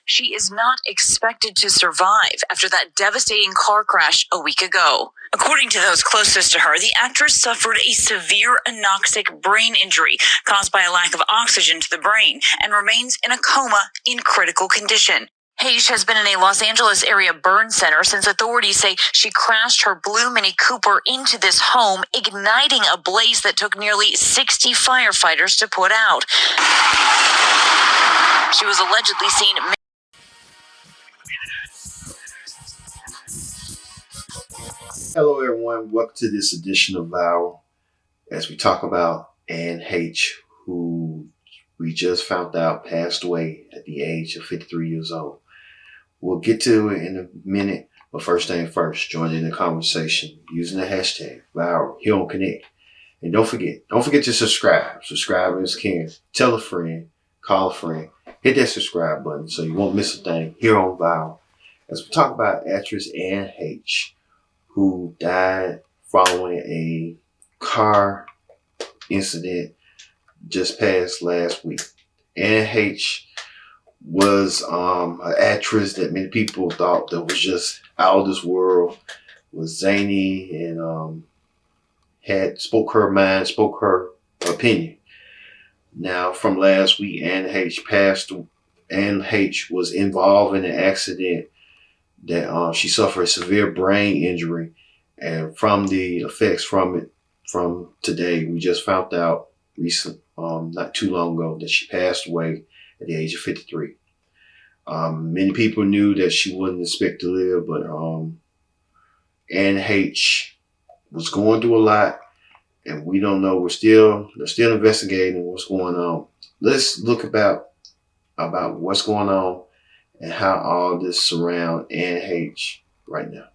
she is not expected to survive after that devastating car crash a week ago. According to those closest to her, the actress suffered a severe anoxic brain injury caused by a lack of oxygen to the brain and remains in a coma in critical condition. Heche has been in a Los Angeles area burn center since authorities say she crashed her blue Mini Cooper into this home, igniting a blaze that took nearly 60 firefighters to put out. She was allegedly seen. Hello everyone, welcome to this edition of Viral as we talk about Anneheche, who we just found out passed away at the age of 53 years old. We'll get to it in a minute, but first thing first, join in the conversation using the hashtag Viral here on Connect. And don't forget to subscribe. Subscribe is king. Tell a friend, call a friend, hit that subscribe button so you won't miss a thing here on Viral. As we talk about actress Anneheche, who died following a car incident just past last week. Anneheche was an actress that many people thought that was just out of this world, was zany and spoke her mind, spoke her opinion. Now, from last week, Anneheche was involved in an accident that she suffered a severe brain injury, and from the effects from today, we just found out not too long ago that she passed away at the age of 53. Many people knew that she wouldn't expect to live, but Anneheche was going through a lot, and we don't know. They're still investigating what's going on. Let's look about what's going on and how all this surrounds Anneheche right now.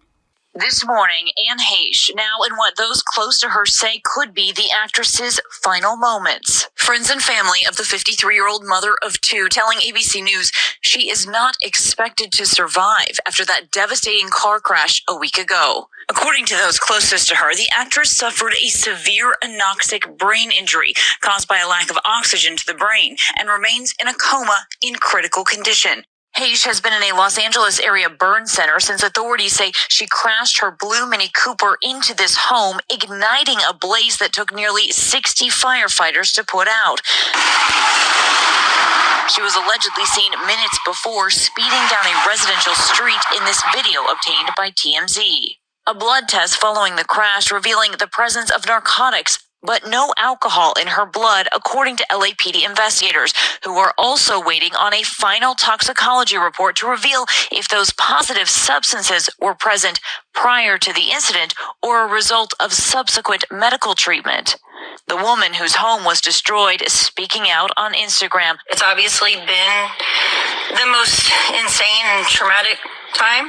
This morning, Anneheche, now in what those close to her say could be the actress's final moments. Friends and family of the 53-year-old mother of two telling ABC News she is not expected to survive after that devastating car crash a week ago. According to those closest to her, the actress suffered a severe anoxic brain injury caused by a lack of oxygen to the brain and remains in a coma in critical condition. Heche has been in a Los Angeles area burn center since authorities say she crashed her blue Mini Cooper into this home, igniting a blaze that took nearly 60 firefighters to put out. She was allegedly seen minutes before speeding down a residential street in this video obtained by TMZ. A blood test following the crash revealing the presence of narcotics, but no alcohol in her blood, according to LAPD investigators, who are also waiting on a final toxicology report to reveal if those positive substances were present prior to the incident or a result of subsequent medical treatment. The woman whose home was destroyed is speaking out on Instagram. It's obviously been the most insane and traumatic time.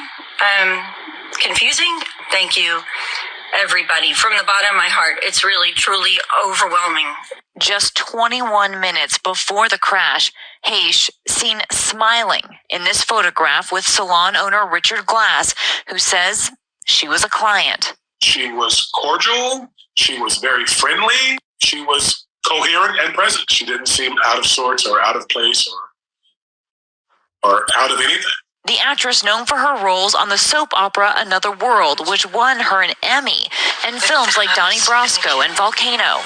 Confusing. Thank you, everybody, from the bottom of my heart. It's really, truly overwhelming. Just 21 minutes before the crash, Heche seen smiling in this photograph with salon owner Richard Glass, who says she was a client. She was cordial. She was very friendly. She was coherent and present. She didn't seem out of sorts or out of place or out of anything. The actress, known for her roles on the soap opera Another World, which won her an Emmy, and films like Donnie Brasco and Volcano.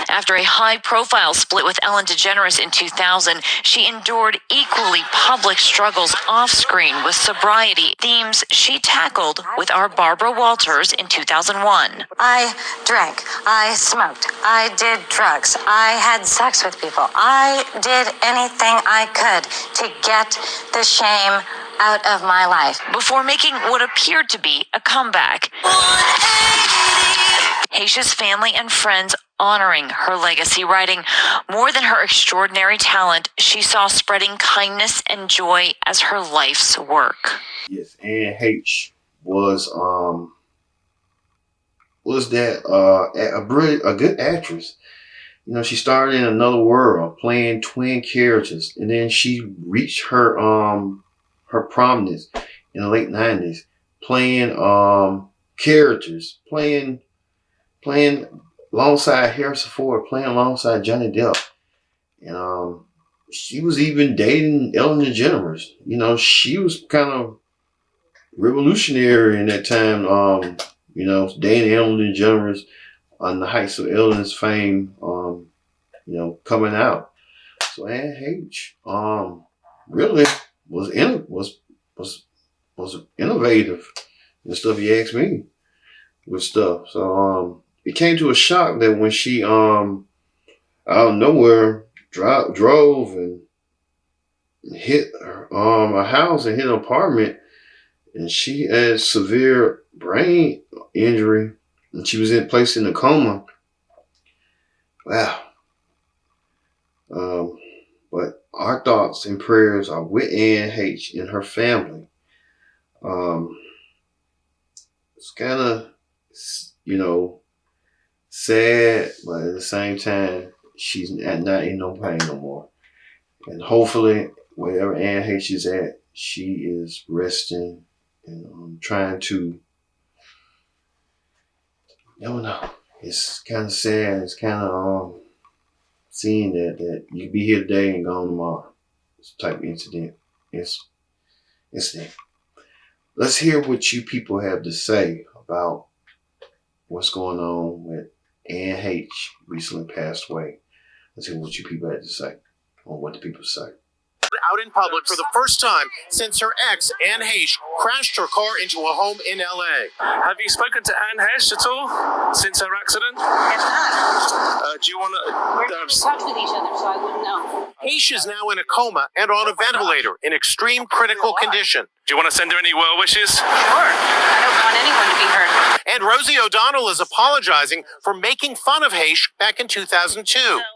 After a high-profile split with Ellen DeGeneres in 2000, she endured equally public struggles off-screen with sobriety, themes she tackled with our Barbara Walters in 2001. I drank, I smoked, I did drugs, I had sex with people. I did anything I could to get the shame out of my life. Before making what appeared to be a comeback. Heche's family and friends honoring her legacy, writing, more than her extraordinary talent, she saw spreading kindness and joy as her life's work. Yes, Anneheche was a good actress. You know, she started in Another World playing twin characters, and then she reached her prominence in the late 90s, playing characters, playing alongside Harrison Ford, playing alongside Johnny Depp, and she was even dating Ellen DeGeneres. You know, she was kind of revolutionary in that time. You know, dating Ellen DeGeneres on the heights of Ellen's fame. You know, coming out. So Anne H. Really was innovative and stuff. You ask me with stuff. So it came to a shock that when she out of nowhere drove and hit a house and hit an apartment, and she had severe brain injury, and she was placed in a coma. Wow. But our thoughts and prayers are with Anne H. and her family. It's kind of, you know, sad, but at the same time, she's not in no pain no more. And hopefully, wherever Anne H. is at, she is resting and trying to, I don't know. It's kind of sad. It's kind of seeing that you be here today and gone tomorrow. It's a type of incident. It's there. Let's hear what you people have to say about what's going on with Anne H. recently passed away. Let's hear what you people had to say on what the people say. Out in public for the first time since her ex, Anne Heche, crashed her car into a home in L.A. Have you spoken to Anne Heche at all since her accident? Do you want to... We're in touch with each other, so I wouldn't know. Heche is now in a coma and on a ventilator in extreme critical condition. Do you want to send her any well wishes? Sure. I don't want anyone to be hurt. And Rosie O'Donnell is apologizing for making fun of Heche back in 2002.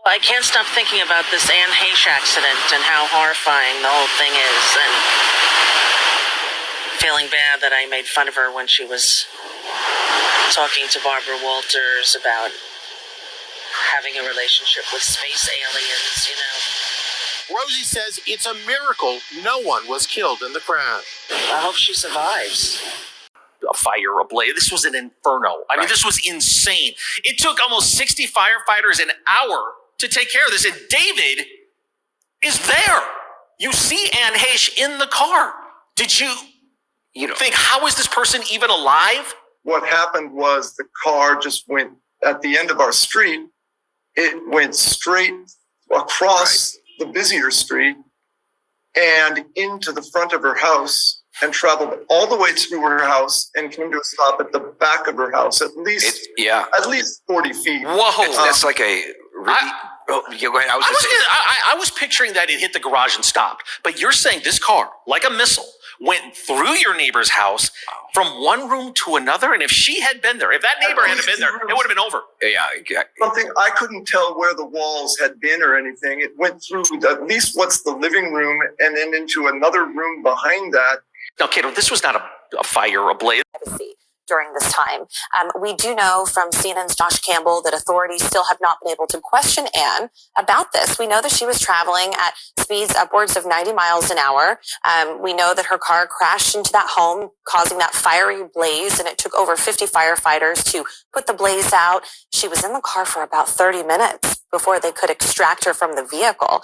I can't stop thinking about this Anne Heche accident and how horrifying the whole thing is, and feeling bad that I made fun of her when she was talking to Barbara Walters about having a relationship with space aliens, you know. Rosie says it's a miracle no one was killed in the crash. I hope she survives. A fire, a blaze. This was an inferno. I mean, this was insane. It took almost 60 firefighters an hour to take care of this, and David is there. You see Anne Heche in the car. Did you think, how is this person even alive? What happened was the car just went at the end of our street. It went straight across the busier street and into the front of her house and traveled all the way to her house and came to a stop at the back of her house, at least 40 feet. Whoa. That's like a really... go ahead. I was picturing that it hit the garage and stopped. But you're saying this car, like a missile, went through your neighbor's house from one room to another? And if she had been there, if that neighbor had been there, it would have been over. Yeah, exactly. Something I couldn't tell where the walls had been or anything. It went through at least what's the living room and then into another room behind that. Now, Kato, this was not a fire, a blaze. During this time. We do know from CNN's Josh Campbell that authorities still have not been able to question Anne about this. We know that she was traveling at speeds upwards of 90 miles an hour. We know that her car crashed into that home, causing that fiery blaze, and it took over 50 firefighters to put the blaze out. She was in the car for about 30 minutes before they could extract her from the vehicle,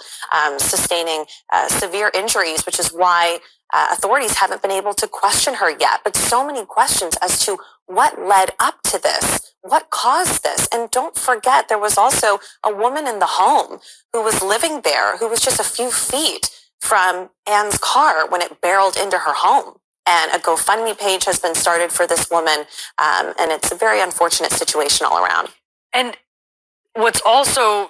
sustaining severe injuries, which is why authorities haven't been able to question her yet, but so many questions as to what led up to this, what caused this. And don't forget, there was also a woman in the home who was living there, who was just a few feet from Anne's car when it barreled into her home. And a GoFundMe page has been started for this woman, and it's a very unfortunate situation all around. And what's also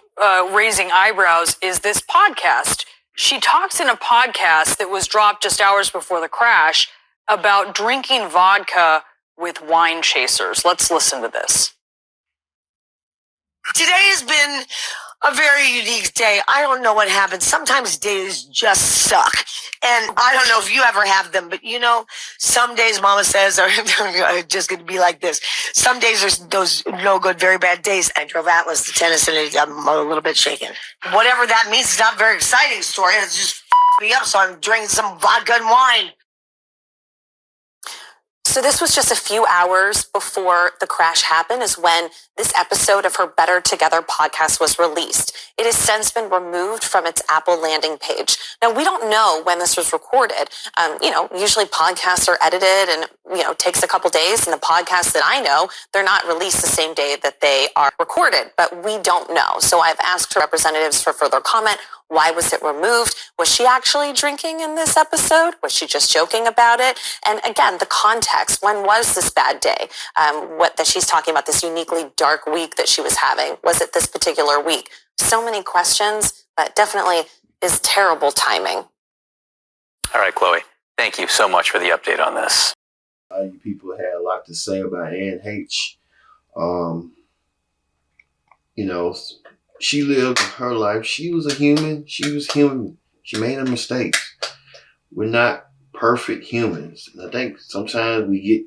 raising eyebrows is this podcast. She talks in a podcast that was dropped just hours before the crash about drinking vodka with wine chasers. Let's listen to this. Today has been a very unique day. I don't know what happened. Sometimes days just suck. And I don't know if you ever have them, but you know, some days Mama says are just going to be like this. Some days are those no good, very bad days. I drove Atlas to tennis and I'm a little bit shaken. Whatever that means, it's not a very exciting story. It's just me up, so I'm drinking some vodka and wine. So this was just a few hours before the crash happened is when this episode of her Better Together podcast was released. It has since been removed from its Apple landing page. Now, we don't know when this was recorded. Usually podcasts are edited and, takes a couple days. And the podcasts that I know, they're not released the same day that they are recorded, but we don't know. So I've asked representatives for further comment. Why was it removed? Was she actually drinking in this episode? Was she just joking about it? And again, the context. When was this bad day? That she's talking about, this uniquely dark week that she was having. Was it this particular week? So many questions, but definitely is terrible timing. All right, Chloe. Thank you so much for the update on this. You people had a lot to say about anneheche. She lived her life. She was a human. She was human. She made her mistakes. We're not perfect humans. And I think sometimes we get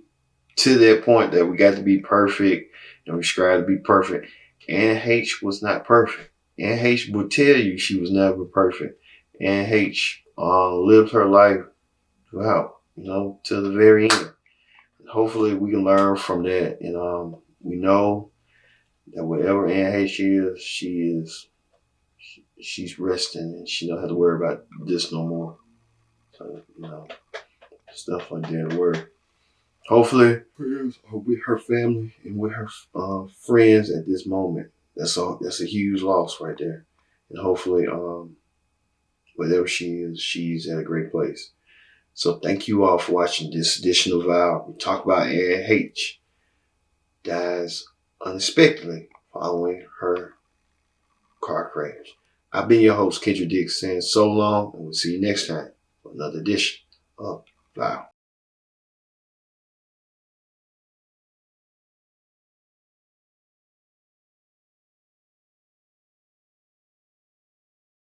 to that point that we got to be perfect and we strive to be perfect. Anneheche was not perfect. Anneheche would tell you she was never perfect. Anneheche lived her life throughout, to the very end. Hopefully we can learn from that. And we know that wherever anneheche is, she's resting and she don't have to worry about this no more. So, stuff like that where hopefully prayers are with her family and with her friends at this moment. That's a huge loss right there. And hopefully wherever she is, she's at a great place. So thank you all for watching this edition of Val. We talk about anneheche dies unexpectedly following her car crash. I've been your host, Kendra Dix, saying so long, and we'll see you next time for another edition of Val.